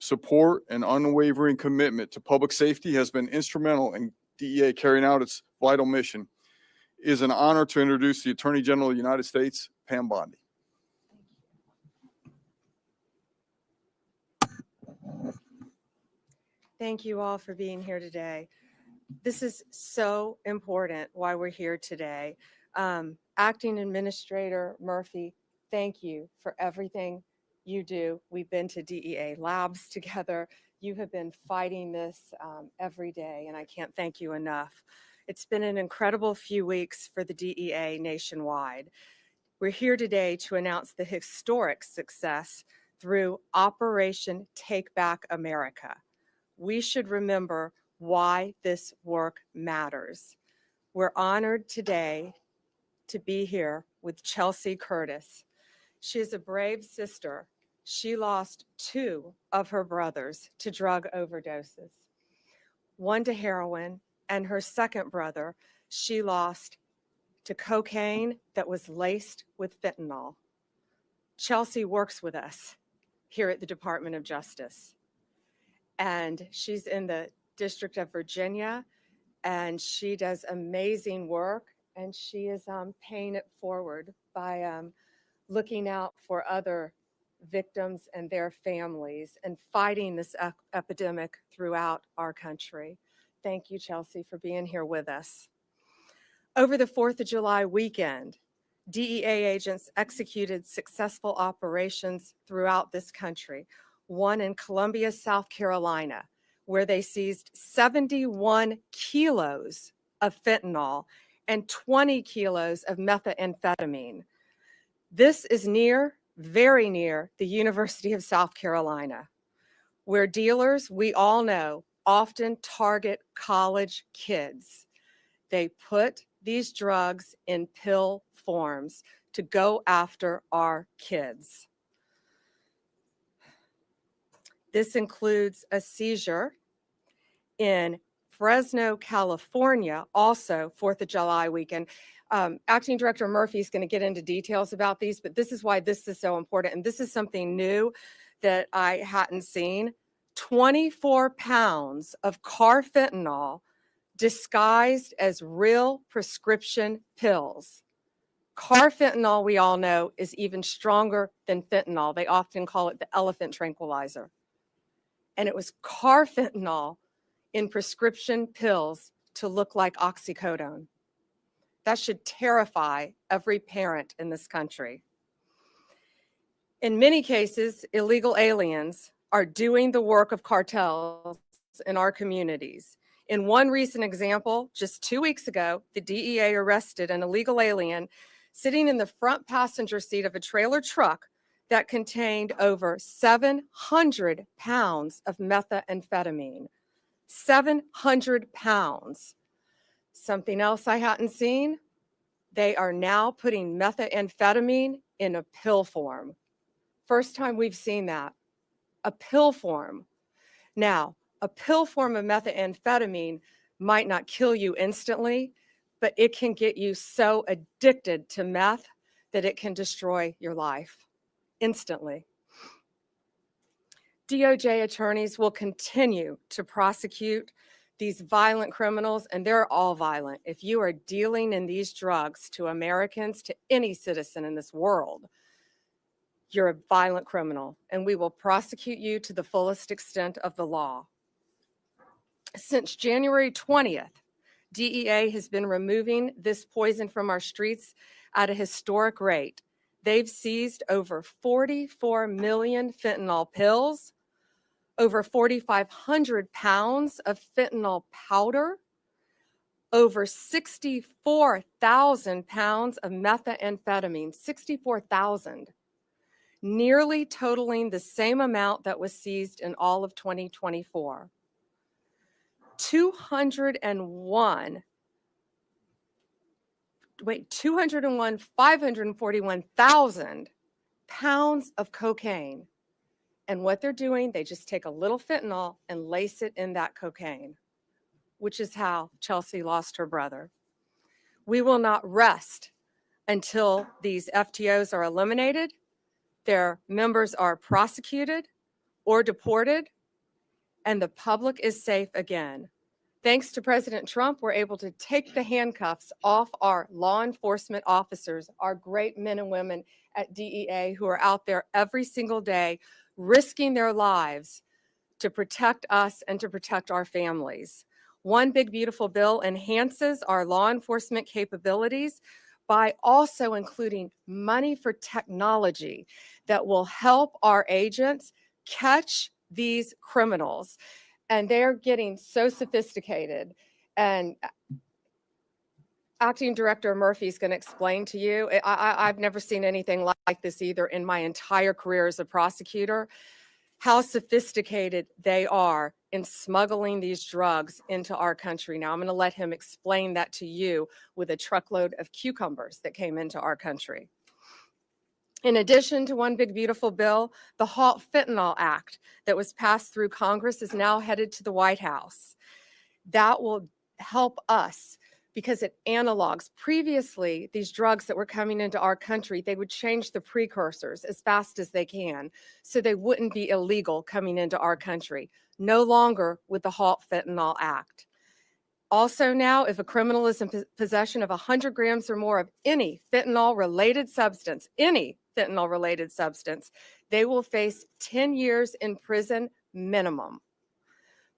support, and unwavering commitment to public safety has been instrumental in DEA carrying out its vital mission. It is an honor to introduce the Attorney General of the United States, Pam Bondi. Thank you all for being here today. This is so important why we're here today. Acting Administrator Murphy, thank you for everything you do. We've been to DEA labs together. You have been fighting this every day, and I can't thank you enough. It's been an incredible few weeks for the DEA nationwide. We're here today to announce the historic success through Operation Take Back America. We should remember why this work matters. We're honored today to be here with Chelsea Curtis. She is a brave sister. She lost 2 of her brothers to drug overdoses, 1 to heroin, and her second brother she lost to cocaine that was laced with fentanyl. Chelsea works with us here at the Department of Justice, and she's in the District of Virginia, and she does amazing work, and she is paying it forward by looking out for other victims and their families and fighting this epidemic throughout our country. Thank you, Chelsea, for being here with us. Over the 4th of July weekend, DEA agents executed successful operations throughout this country. One in Columbia, South Carolina, where they seized 71 kilos of fentanyl and 20 kilos of methamphetamine. This is very near the University of South Carolina, where dealers, we all know, often target college kids. They put these drugs in pill forms to go after our kids. This includes a seizure in Fresno, California, also 4th of July weekend. Acting Director Murphy is going to get into details about these, but this is why this is so important. And this is something new that I hadn't seen. 24 pounds of carfentanil disguised as real prescription pills. Carfentanil, we all know, is even stronger than fentanyl. They often call it the elephant tranquilizer. And it was carfentanil in prescription pills to look like oxycodone. That should terrify every parent in this country. In many cases, illegal aliens are doing the work of cartels in our communities. In one recent example, just 2 weeks ago, the DEA arrested an illegal alien sitting in the front passenger seat of a trailer truck that contained over 700 pounds of methamphetamine. 700 pounds. Something else I hadn't seen, they are now putting methamphetamine in a pill form. First time we've seen that, a pill form. Now, a pill form of methamphetamine might not kill you instantly, but it can get you so addicted to meth that it can destroy your life instantly. DOJ attorneys will continue to prosecute these violent criminals, and they're all violent. If you are dealing in these drugs to Americans, to any citizen in this world, you're a violent criminal, and we will prosecute you to the fullest extent of the law. Since January 20th, DEA has been removing this poison from our streets at a historic rate. They've seized over 44 million fentanyl pills, over 4,500 pounds of fentanyl powder, over 64,000 pounds of methamphetamine, 64,000, nearly totaling the same amount that was seized in all of 2024. 541,000 pounds of cocaine. And what they're doing, they just take a little fentanyl and lace it in that cocaine, which is how Chelsea lost her brother. We will not rest until these FTOs are eliminated, their members are prosecuted, or deported, and the public is safe again. Thanks to President Trump, we're able to take the handcuffs off our law enforcement officers, our great men and women at DEA who are out there every single day risking their lives to protect us and to protect our families. One Big Beautiful Bill enhances our law enforcement capabilities by also including money for technology that will help our agents catch these criminals. And they're getting so sophisticated. And Acting Director Murphy is going to explain to you. I've never seen anything like this either in my entire career as a prosecutor, how sophisticated they are in smuggling these drugs into our country. Now, I'm going to let him explain that to you with a truckload of cucumbers that came into our country. In addition to One Big Beautiful Bill, the Halt Fentanyl Act that was passed through Congress is now headed to the White House. That will help us because it analogs. Previously, these drugs that were coming into our country, they would change the precursors as fast as they can so they wouldn't be illegal coming into our country. No longer with the Halt Fentanyl Act. Also now, if a criminal is in possession of 100 grams or more of any fentanyl-related substance, they will face 10 years in prison minimum.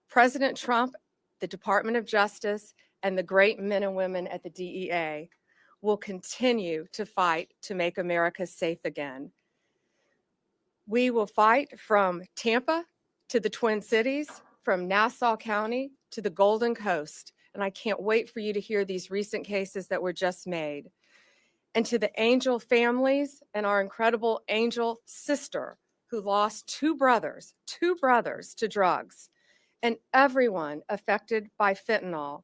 President Trump, the Department of Justice, and the great men and women at the DEA will continue to fight to make America safe again. We will fight from Tampa to the Twin Cities, from Nassau County to the Golden Coast. And I can't wait for you to hear these recent cases that were just made. And to the Angel families and our incredible Angel sister who lost two brothers to drugs, and everyone affected by fentanyl,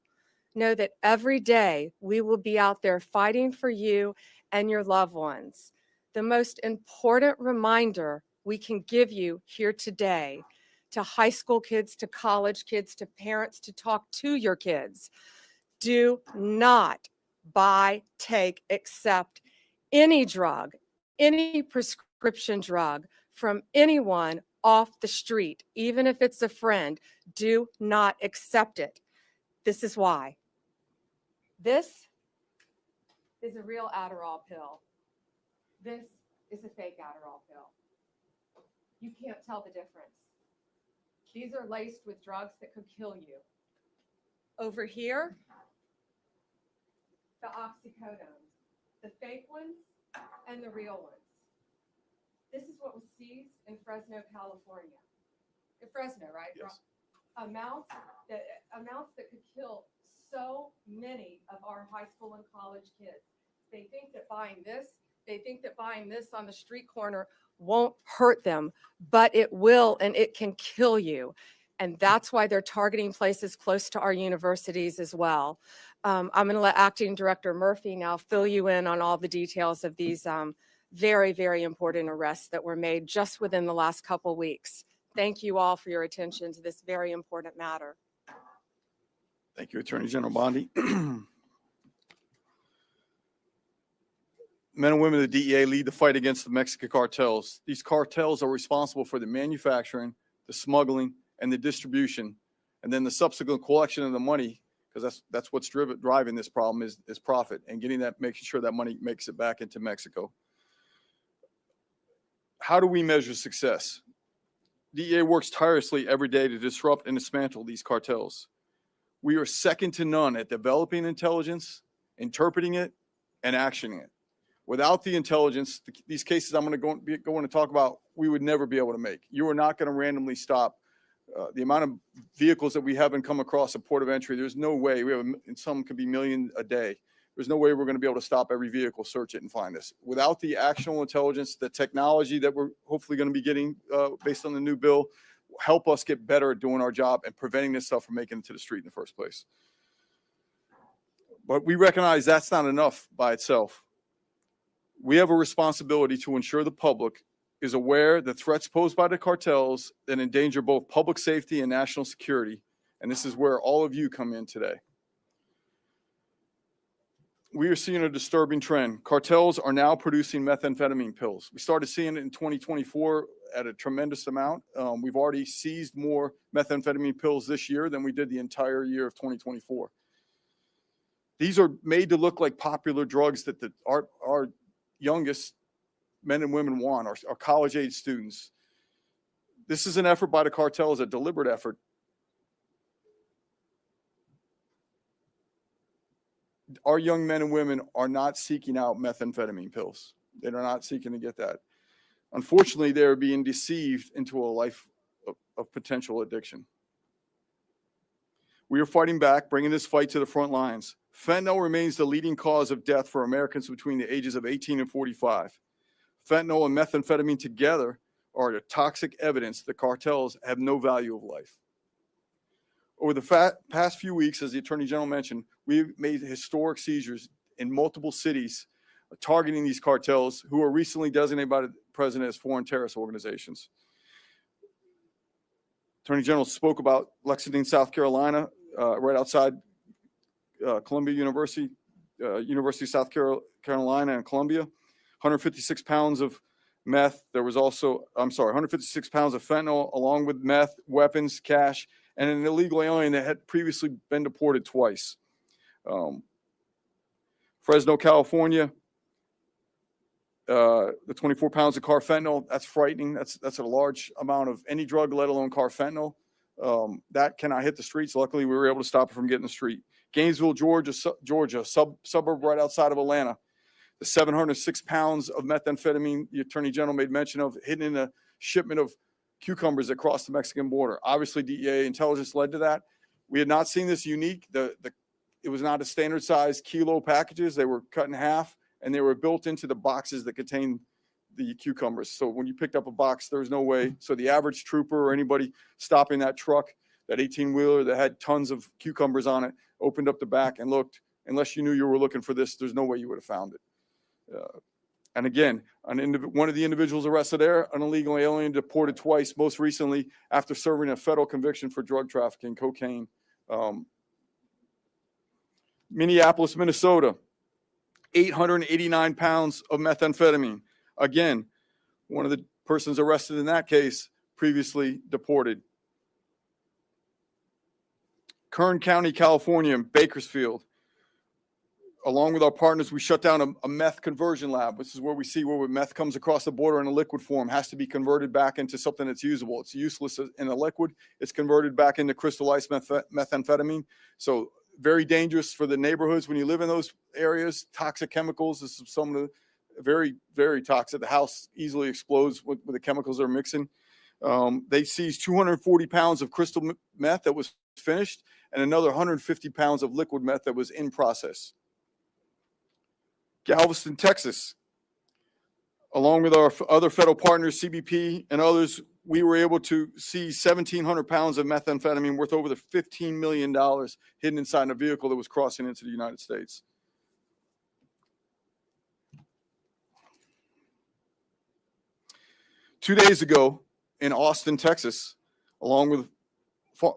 know that every day we will be out there fighting for you and your loved ones. The most important reminder we can give you here today to high school kids, to college kids, to parents, to talk to your kids: do not buy, take, accept any drug, any prescription drug from anyone off the street, even if it's a friend. Do not accept it. This is why. This is a real Adderall pill. This is a fake Adderall pill. You can't tell the difference. These are laced with drugs that could kill you. Over here, the oxycodone, the fake ones and the real ones. This is what was seized in Fresno, California. In Fresno, right? Yes. Amounts that could kill so many of our high school and college kids. They think that buying this on the street corner won't hurt them, but it will, and it can kill you. And that's why they're targeting places close to our universities as well. I'm going to let Acting Director Murphy now fill you in on all the details of these very, very important arrests that were made just within the last couple weeks. Thank you all for your attention to this very important matter. Thank you, Attorney General Bondi. Men and women of the DEA lead the fight against the Mexican cartels. These cartels are responsible for the manufacturing, the smuggling, and the distribution, and then the subsequent collection of the money, because that's what's driving this problem is profit and making sure that money makes it back into Mexico. How do we measure success? DEA works tirelessly every day to disrupt and dismantle these cartels. We are second to none at developing intelligence, interpreting it, and actioning it. Without the intelligence, these cases I'm going to talk about, we would never be able to make. You are not going to randomly stop the amount of vehicles that we haven't come across at port of entry. There's no way. We have, and some could be million a day. There's no way we're going to be able to stop every vehicle, search it, and find this. Without the actionable intelligence, the technology that we're hopefully going to be getting based on the new bill, help us get better at doing our job and preventing this stuff from making it to the street in the first place. But we recognize that's not enough by itself. We have a responsibility to ensure the public is aware the threats posed by the cartels that endanger both public safety and national security. And this is where all of you come in today. We are seeing a disturbing trend. Cartels are now producing methamphetamine pills. We started seeing it in 2024 at a tremendous amount. We've already seized more methamphetamine pills this year than we did the entire year of 2024. These are made to look like popular drugs that our youngest men and women want, our college-age students. This is an effort by the cartels, a deliberate effort. Our young men and women are not seeking out methamphetamine pills. They are not seeking to get that. Unfortunately, they're being deceived into a life of potential addiction. We are fighting back, bringing this fight to the front lines. Fentanyl remains the leading cause of death for Americans between the ages of 18 and 45. Fentanyl and methamphetamine together are the toxic evidence that cartels have no value of life. Over the past few weeks, as the Attorney General mentioned, we've made historic seizures in multiple cities targeting these cartels who were recently designated by the president as foreign terrorist organizations. Attorney General spoke about Lexington, South Carolina, right outside Columbia University, University of South Carolina and Columbia, 156 pounds of meth. There was also, 156 pounds of fentanyl, along with meth, weapons, cash, and an illegal alien that had previously been deported twice. Fresno, California, the 24 pounds of carfentanil, that's frightening. That's a large amount of any drug, let alone carfentanil. That cannot hit the streets. Luckily, we were able to stop it from getting the street. Gainesville, Georgia, suburb right outside of Atlanta. The 706 pounds of methamphetamine the Attorney General made mention of hidden in a shipment of cucumbers that crossed the Mexican border. Obviously, DEA intelligence led to that. We had not seen this unique. It was not a standard size kilo packages. They were cut in half, and they were built into the boxes that contain the cucumbers. So when you picked up a box, there was no way. So the average trooper or anybody stopping that truck, that 18-wheeler that had tons of cucumbers on it, opened up the back and looked. Unless you knew you were looking for this, there's no way you would have found it. And again, one of the individuals arrested there, an illegal alien deported twice, most recently after serving a federal conviction for drug trafficking, cocaine. Minneapolis, Minnesota, 889 pounds of methamphetamine. Again, one of the persons arrested in that case previously deported. Kern County, California, Bakersfield. Along with our partners, we shut down a meth conversion lab. This is where we see where meth comes across the border in a liquid form, has to be converted back into something that's usable. It's useless in a liquid. It's converted back into crystallized methamphetamine. So very dangerous for the neighborhoods when you live in those areas. Toxic chemicals. This is some of the very, very toxic. The house easily explodes with the chemicals they're mixing. They seized 240 pounds of crystal meth that was finished and another 150 pounds of liquid meth that was in process. Galveston, Texas, along with our other federal partners, CBP and others, we were able to seize 1,700 pounds of methamphetamine worth over the $15 million hidden inside a vehicle that was crossing into the United States. Two days ago in Austin, Texas, along with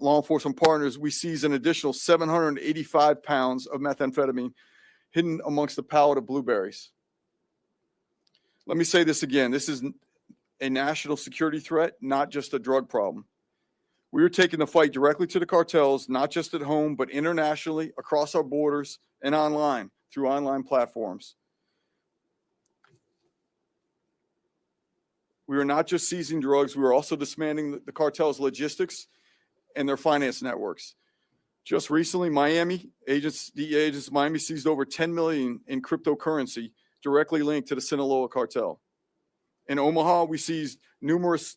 law enforcement partners, we seized an additional 785 pounds of methamphetamine hidden amongst the pallet of blueberries. Let me say this again. This is a national security threat, not just a drug problem. We are taking the fight directly to the cartels, not just at home, but internationally, across our borders, and online, through online platforms. We are not just seizing drugs, we are also dismantling the cartel's logistics and their finance networks. Just recently, DEA agents Miami seized over 10 million in cryptocurrency directly linked to the Sinaloa cartel. In Omaha, we seized numerous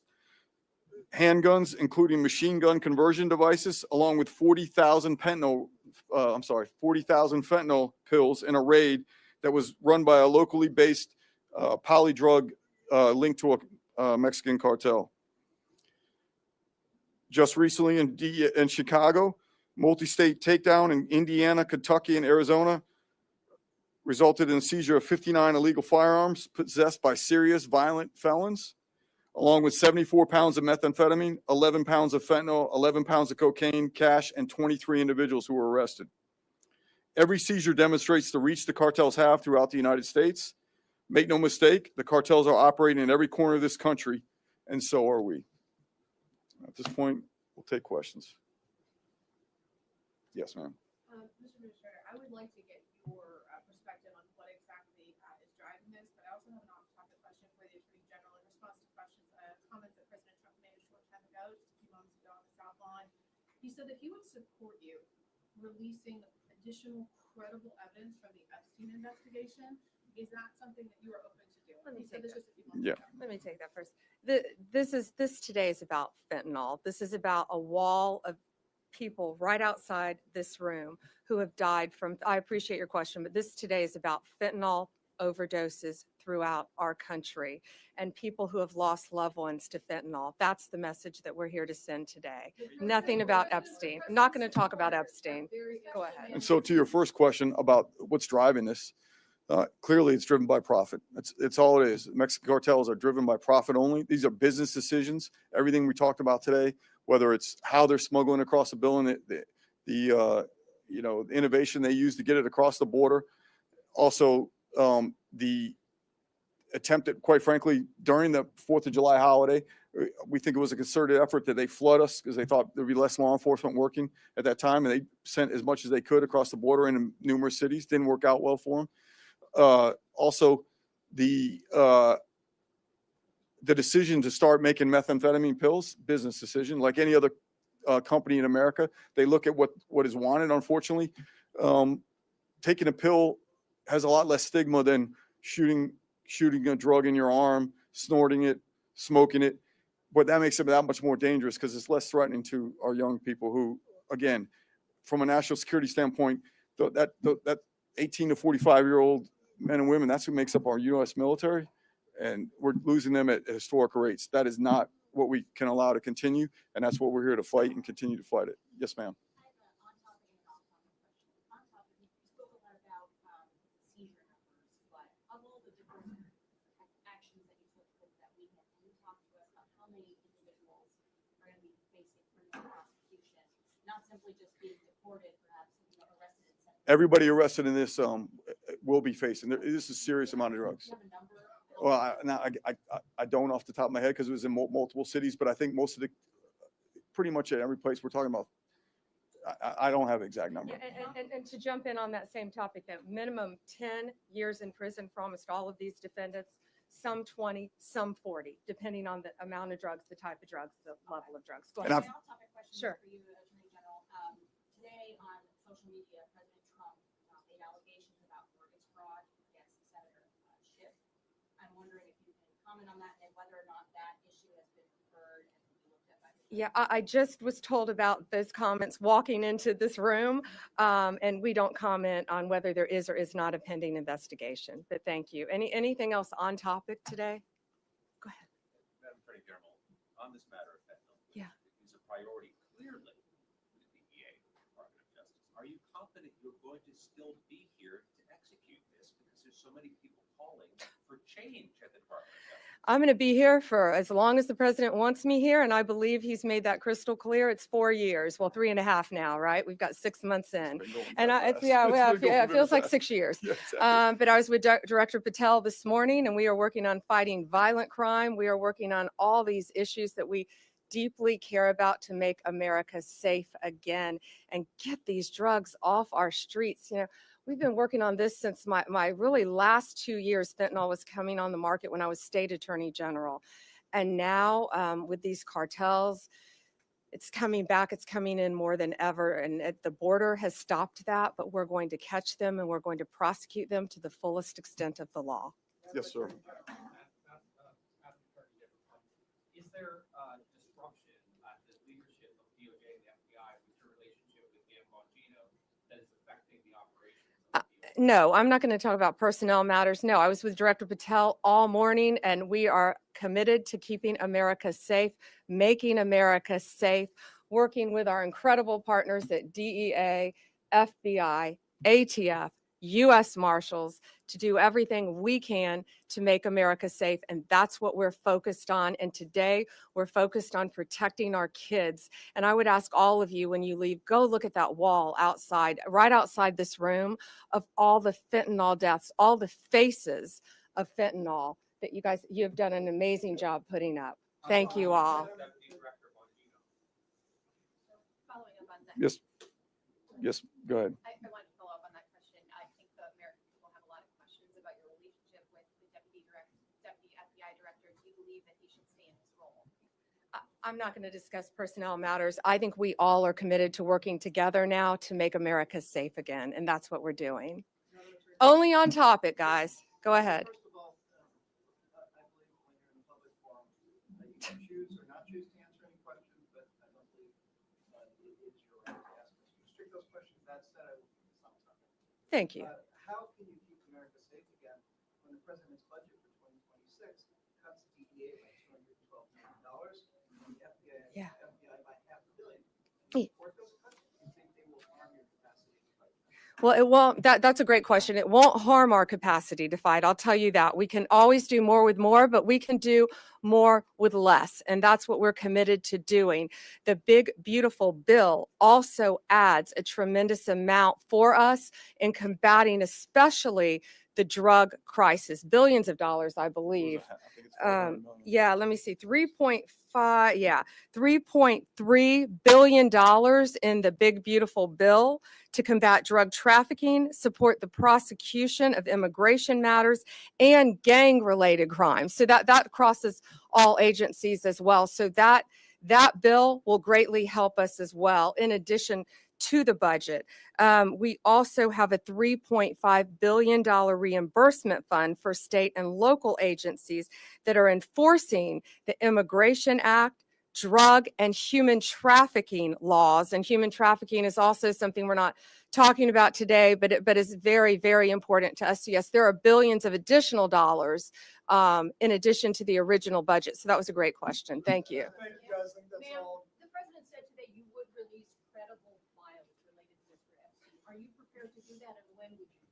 handguns, including machine gun conversion devices, along with 40,000 fentanyl pills in a raid that was run by a locally based polydrug linked to a Mexican cartel. Just recently in Chicago, multi-state takedown in Indiana, Kentucky, and Arizona resulted in the seizure of 59 illegal firearms possessed by serious violent felons, along with 74 pounds of methamphetamine, 11 pounds of fentanyl, 11 pounds of cocaine, cash, and 23 individuals who were arrested. Every seizure demonstrates the reach the cartels have throughout the United States. Make no mistake, the cartels are operating in every corner of this country, and so are we. At this point, we'll take questions. Yes, ma'am. Mr. Administrator, I would like to get your perspective on what exactly is driving this, but I also have an off-topic question for the Attorney General in response to comments that President Trump made a short time ago, just a few moments ago on the South Lawn. He said that he would support you releasing additional credible evidence from the Epstein investigation. Is that something that you are open to doing? Let me He said take this that. just a few months Yeah. ago. Let me take that first. This today is about fentanyl. This is about a wall of people right outside this room who have died from, I appreciate your question, but this today is about fentanyl overdoses throughout our country and people who have lost loved ones to fentanyl. That's the message that we're here to send today. Nothing about Epstein. I'm not going to talk about Epstein. Go ahead. And so to your first question about what's driving this, clearly it's driven by profit. It's all it is. Mexican cartels are driven by profit only. These are business decisions. Everything we talked about today, whether it's how they're smuggling across the bill and the innovation they use to get it across the border. Also, the attempt at, quite frankly, during the 4th of July holiday, we think it was a concerted effort that they flood us because they thought there'd be less law enforcement working at that time. And they sent as much as they could across the border into numerous cities. Didn't work out well for them. Also, the decision to start making methamphetamine pills, business decision, like any other company in America. They look at what is wanted, unfortunately. Taking a pill has a lot less stigma than shooting a drug in your arm, snorting it, smoking it. But that makes it that much more dangerous because it's less threatening to our young people who, again, from a national security standpoint, that 18 to 45-year-old men and women, that's who makes up our U.S. military. And we're losing them at historical rates. That is not what we can allow to continue. And that's what we're here to fight and continue to fight it. Yes, ma'am. Not simply just being deported, perhaps, arrested and sent. Everybody arrested in this will be facing. This is a serious amount of drugs. Do you have a number? Well, I don't off the top of my head because it was in multiple cities, but I think most of pretty much at every place we're talking about. I don't have an exact number. Yeah, and to jump in on that same topic, that minimum 10 years in prison for almost all of these defendants, some 20, some 40, depending on the amount of drugs, the type of drugs, the level of drugs. Go And ahead. I've- My off-topic question is Sure. for you, Attorney General. Today on social media, President Trump made allegations about mortgage fraud against Senator Schiff. I'm wondering if you can comment on that and whether or not that issue has been heard and looked at by the. Yeah, I just was told about those comments walking into this room, and we don't comment on whether there is or is not a pending investigation. But thank you. Anything else on topic today? Go ahead. Madam Attorney General, on this matter of fentanyl, which Yeah. is a priority clearly for the DEA, the Department of Justice, are you confident you're going to still be here to execute this because there's so many people calling for change at the Department of Justice? I'm going to be here for as long as the president wants me here, and I believe he's made that crystal clear. It's 4 years, well, 3.5 now, right? We've got 6 months in. It's been going And very it's, fast. yeah, It's well, been going yeah, it very feels like fast. 6 years. Yeah, exactly. But I was with Director Patel this morning, and we are working on fighting violent crime. We are working on all these issues that we deeply care about to make America safe again and get these drugs off our streets. We've been working on this since my really last 2 years. Fentanyl was coming on the market when I was state attorney general. And now with these cartels, it's coming back. It's coming in more than ever. And the border has stopped that, but we're going to catch them and we're going to prosecute them to the fullest extent of the law. Yes, sir. Is there disruption at the leadership of DOJ and the FBI with your relationship with Dan Bongino that is affecting the operations of the DOJ? No, I'm not going to talk about personnel matters. No, I was with Director Patel all morning, and we are committed to keeping America safe, making America safe, working with our incredible partners at DEA, FBI, ATF, U.S. Marshals to do everything we can to make America safe. And that's what we're focused on. And today we're focused on protecting our kids. And I would ask all of you when you leave, go look at that wall outside, right outside this room, of all the fentanyl deaths, all the faces of fentanyl that you have done an amazing job putting up. Thank you all. Deputy Director Bongino. Following up on that. Yes, yes, go ahead. I wanted to follow up on that question. I think the American people have a lot of questions about your relationship with the deputy FBI director. Do you believe that he should stay in his role? I'm not going to discuss personnel matters. I think we all are committed to working together now to make America safe again, and that's what we're doing. Only on topic, guys. Go ahead. First of all, I believe when you're in a public forum, you can choose or not choose to answer any questions, but I don't believe it is your right to ask us. Restrict those questions. That said, I will keep this on topic. Thank you. How can you keep America safe again when the president's budget for 2026 cuts DEA by $212 million and the Yeah. FBI by $500 million? Yeah. Support those cuts? Do you think they will harm your capacity to fight? Well, it won't, that's a great question. It won't harm our capacity to fight. I'll tell you that. We can always do more with more, but we can do more with less. And that's what we're committed to doing. The big, beautiful bill also adds a tremendous amount for us in combating, especially the drug crisis, billions of dollars, I believe. I think it's 400 million. Yeah, let me see, 3.5, yeah, $3.3 billion in the big, beautiful bill to combat drug trafficking, support the prosecution of immigration matters, and gang-related crimes. So that crosses all agencies as well. So that bill will greatly help us as well, in addition to the budget. We also have a $3.5 billion reimbursement fund for state and local agencies that are enforcing the Immigration Act, drug and human trafficking laws. And human trafficking is also something we're not talking about today, but is very, very important to us. So yes, there are billions of additional dollars in addition to the original budget. So that was a great question. Thank you. Thank you, guys. I think that's Ma'am, all. the president said today you would release credible files related to Mr. Epstein. Are you prepared to do that, and when would you?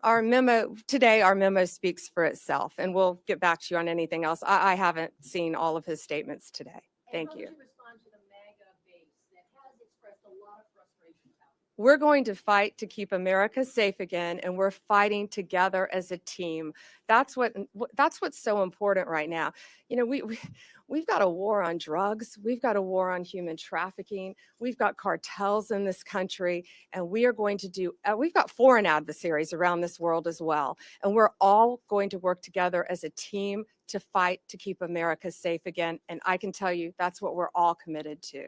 Our memo today, our memo speaks for itself, and we'll get back to you on anything else. I haven't seen all of his statements today. And Thank how you. would you respond to the MAGA base that has expressed a lot of frustration about it? We're going to fight to keep America safe again, and we're fighting together as a team. That's what's so important right now. You know, we've got a war on drugs. We've got a war on human trafficking. We've got cartels in this country, and we are going to do, we've got foreign adversaries around this world as well. And we're all going to work together as a team to fight to keep America safe again. And I can tell you that's what we're all committed to.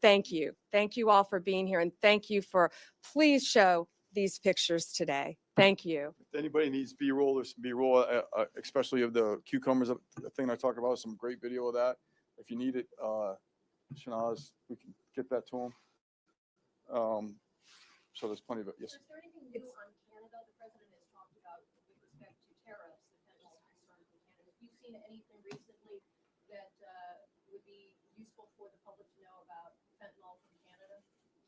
Thank you. Thank you all for being here. And thank you for, please show these pictures today. Thank you. If anybody needs B-roll, there's B-roll, especially of the cucumbers, the thing I talked about, some great video of that. If you need it, Shanaz, we can get that to them. So there's plenty of it. Yes. Is there anything new on Canada? The president has talked about with respect to tariffs, the fentanyl concern from Canada. Have you seen anything recently that would be useful for the public to know about fentanyl from Canada?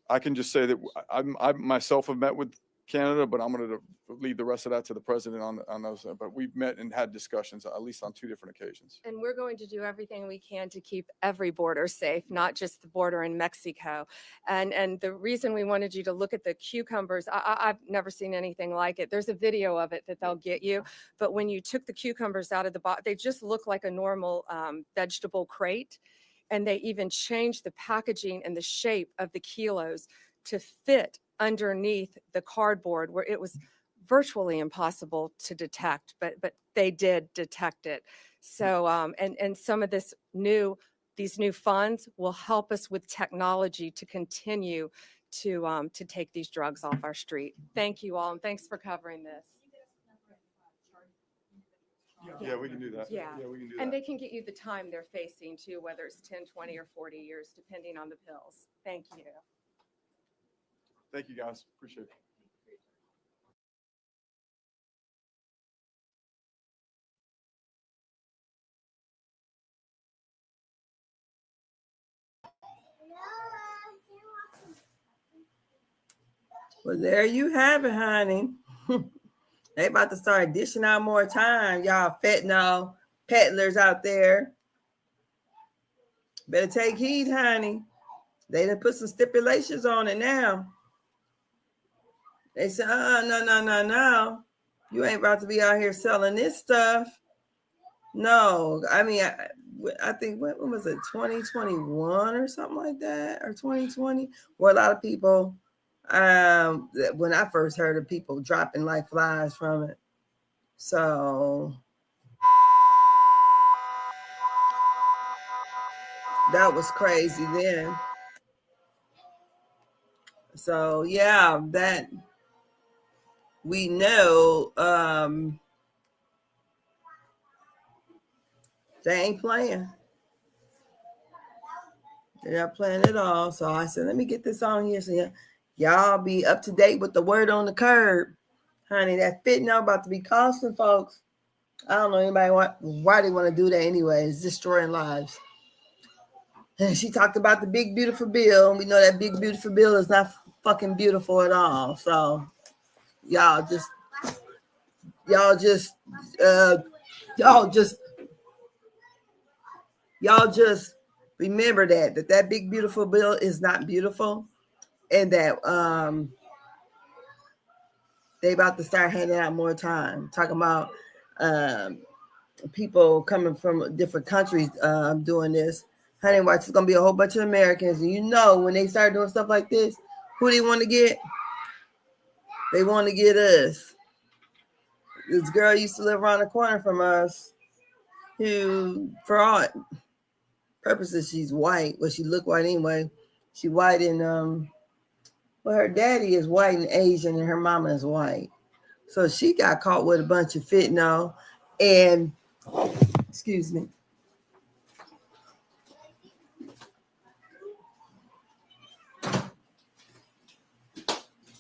I can just say that I myself have met with Canada, but I'm going to leave the rest of that to the president on those. But we've met and had discussions, at least on 2 different occasions. And we're going to do everything we can to keep every border safe, not just the border in Mexico. And the reason we wanted you to look at the cucumbers, I've never seen anything like it. There's a video of it that they'll get you. But when you took the cucumbers out of the box, they just look like a normal vegetable crate. And they even changed the packaging and the shape of the kilos to fit underneath the cardboard, where it was virtually impossible to detect, but they did detect it. So and some of these new funds will help us with technology to continue to take these drugs off our street. Thank you all, and thanks for covering this. Yeah, we can do that. Yeah. We can do And that. they can get you the time they're facing too, whether it's 10, 20, or 40 years, depending on the pills. Thank you. Thank you, guys. Appreciate it. Well, there you have it, honey. They about to start dishing out more time, y'all fentanyl peddlers out there. Better take heed, honey. They done put some stipulations on it now. They said, no. You ain't about to be out here selling this stuff. No, I mean, I think when was it 2021 or something like that, or 2020, where a lot of people, when I first heard of people dropping like flies from it. So that was crazy then. So yeah, that we know they ain't playing. They're not playing at all. So I said, let me get this on here so y'all be up to date with the word on the curb. Honey, that fentanyl about to be costing folks. I don't know anybody why they want to do that anyway. It's destroying lives. And she talked about the big beautiful bill. And we know that big beautiful bill is not fucking beautiful at all. So y'all just remember that big beautiful bill is not beautiful, and that they about to start handing out more time. Talking about people coming from different countries doing this. Honey, watch, it's gonna be a whole bunch of Americans, and you know when they start doing stuff like this, who they want to get? They want to get us. This girl used to live around the corner from us, who, for all purposes, she's white. Well, she looked white anyway. She white and well, her daddy is white and Asian, and her mama is white. So she got caught with a bunch of fentanyl, and excuse me.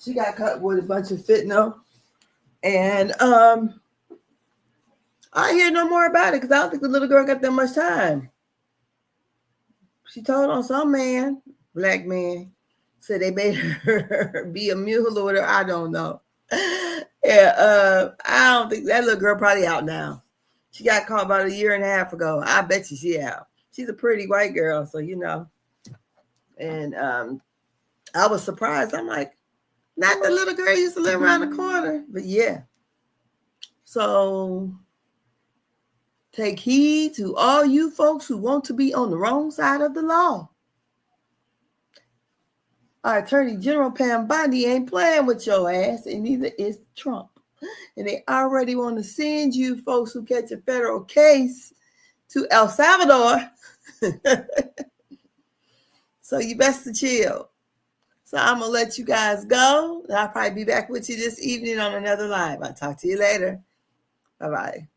She got caught with a bunch of fentanyl, and I hear no more about it because I don't think the little girl got that much time. She told on some man, black man, said they made her be a mule or whatever. I don't know. Yeah, I don't think that little girl probably out now. She got caught about a year and a half ago. I bet you she out. She's a pretty white girl, so you know. And I was surprised. I'm like, not the little girl used to live around the corner, but yeah. So take heed to all you folks who want to be on the wrong side of the law. Our Attorney General Pam Bondi ain't playing with your ass, and neither is Trump. And they already want to send you folks who catch a federal case to El Salvador. So you best to chill. So I'm going to let you guys go. I'll probably be back with you this evening on another live. I'll talk to you later. Bye-bye.